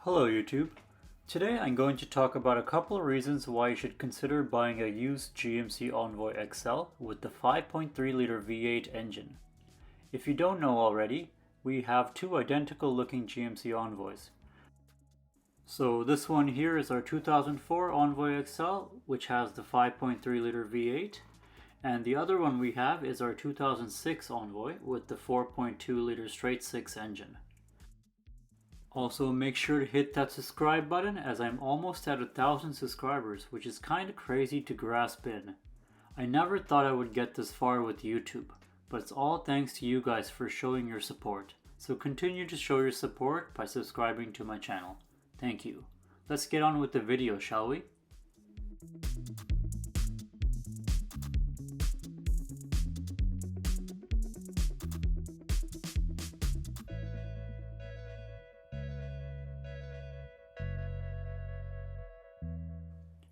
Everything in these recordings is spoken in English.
Hello YouTube. Today I'm going to talk about a couple of reasons why you should consider buying a used GMC Envoy XL with the 5.3 liter V8 engine. If you don't know already, we have two identical looking GMC Envoys. So this one here is our 2004 Envoy XL, which has the 5.3 liter V8, and the other one we have is our 2006 Envoy with the 4.2 liter straight 6 engine. Also, make sure to hit that subscribe button as I'm almost at 1,000 subscribers, which is kinda crazy to grasp in. I never thought I would get this far with YouTube, but it's all thanks to you guys for showing your support. So continue to show your support by subscribing to my channel. Thank you. Let's get on with the video, shall we?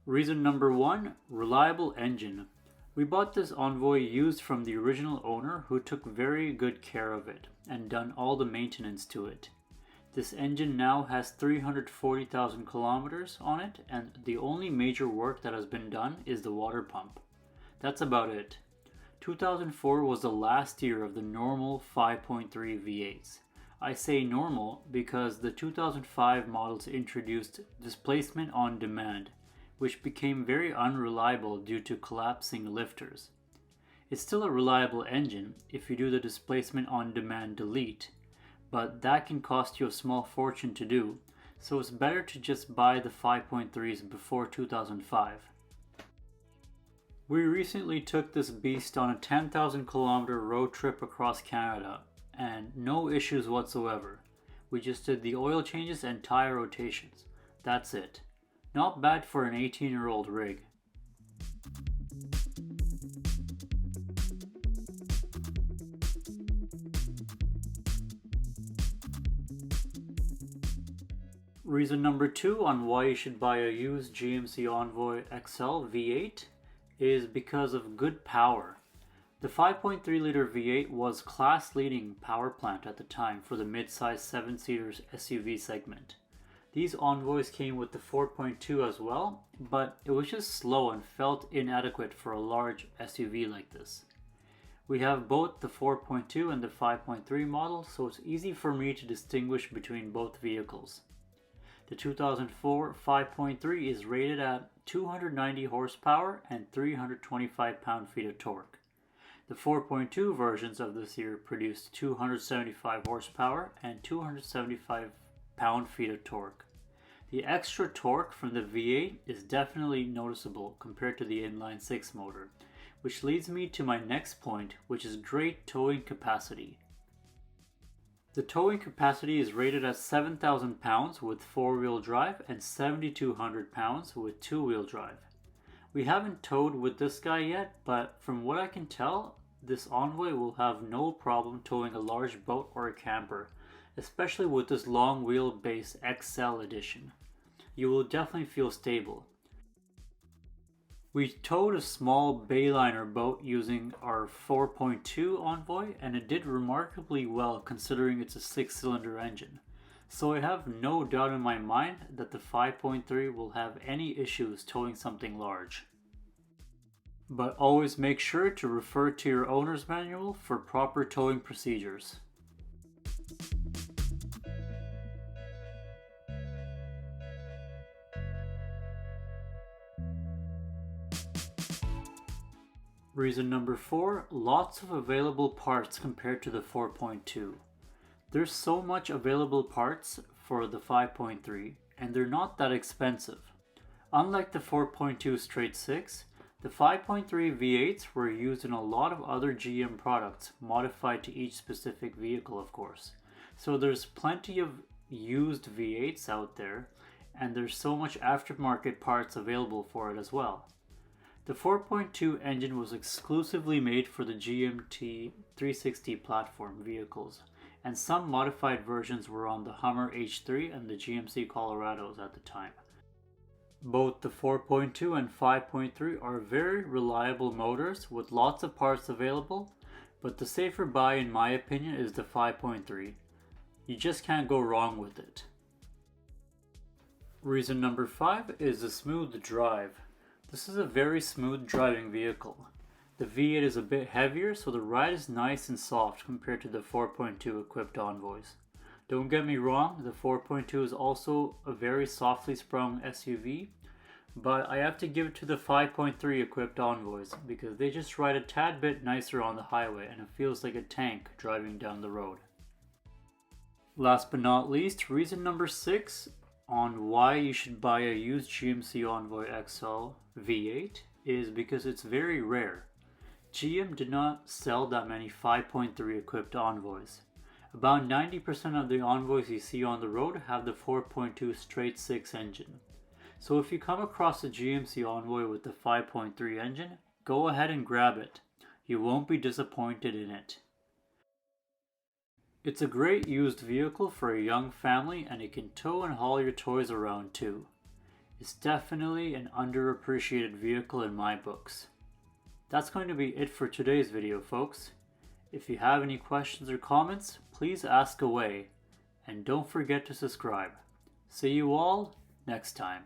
Reason number one, reliable engine. We bought this Envoy used from the original owner who took very good care of it and done all the maintenance to it. This engine now has 340,000 kilometers on it, and the only major work that has been done is the water pump. That's about it. 2004 was the last year of the normal 5.3 V8s. I say normal because the 2005 models introduced displacement on demand, which became very unreliable due to collapsing lifters. It's still a reliable engine if you do the displacement on demand delete, but that can cost you a small fortune to do, so it's better to just buy the 5.3s before 2005. We recently took this beast on a 10,000 kilometer road trip across Canada, and no issues whatsoever. We just did the oil changes and tire rotations. That's it. Not bad for an 18-year-old rig. Reason number two on why you should buy a used GMC Envoy XL V8 is because of good power. The 5.3 liter V8 was class-leading power plant at the time for the mid-size 7-seater SUV segment. These Envoys came with the 4.2 as well, but it was just slow and felt inadequate for a large SUV like this. We have both the 4.2 and the 5.3 model, so it's easy for me to distinguish between both vehicles. The 2004 5.3 is rated at 290 horsepower and 325 pound-feet of torque. The 4.2 versions of this year produced 275 horsepower and 275 pound-feet of torque. The extra torque from the V8 is definitely noticeable compared to the inline-6 motor, which leads me to my next point, which is great towing capacity. The towing capacity is rated at 7,000 pounds with 4-wheel drive and 7,200 pounds with 2-wheel drive. We haven't towed with this guy yet, but from what I can tell, this Envoy will have no problem towing a large boat or a camper, especially with this long wheelbase XL edition. You will definitely feel stable. We towed a small bayliner boat using our 4.2 Envoy, and it did remarkably well considering it's a 6-cylinder engine. So I have no doubt in my mind that the 5.3 will have any issues towing something large. But always make sure to refer to your owner's manual for proper towing procedures. Reason number four, lots of available parts compared to the 4.2. There's so much available parts for the 5.3 and they're not that expensive. Unlike the 4.2 straight 6, the 5.3 V8s were used in a lot of other GM products, modified to each specific vehicle of course. So there's plenty of used V8s out there, and there's so much aftermarket parts available for it as well. The 4.2 engine was exclusively made for the GMT 360 platform vehicles, and some modified versions were on the Hummer H3 and the GMC Colorados at the time. Both the 4.2 and 5.3 are very reliable motors with lots of parts available, but the safer buy in my opinion is the 5.3. You just can't go wrong with it. Reason number 5 is the smooth drive. This is a very smooth driving vehicle. The V8 is a bit heavier, so the ride is nice and soft compared to the 4.2 equipped Envoys. Don't get me wrong, the 4.2 is also a very softly sprung SUV, but I have to give it to the 5.3 equipped Envoys because they just ride a tad bit nicer on the highway and it feels like a tank driving down the road. Last but not least, reason number 6 on why you should buy a used GMC Envoy XL V8 is because it's very rare. GM did not sell that many 5.3 equipped Envoys. About 90% of the Envoys you see on the road have the 4.2 straight 6 engine. So if you come across a GMC Envoy with the 5.3 engine, go ahead and grab it. You won't be disappointed in it. It's a great used vehicle for a young family and it can tow and haul your toys around too. It's definitely an underappreciated vehicle in my books. That's going to be it for today's video, folks. If you have any questions or comments, please ask away. And don't forget to subscribe. See you all next time.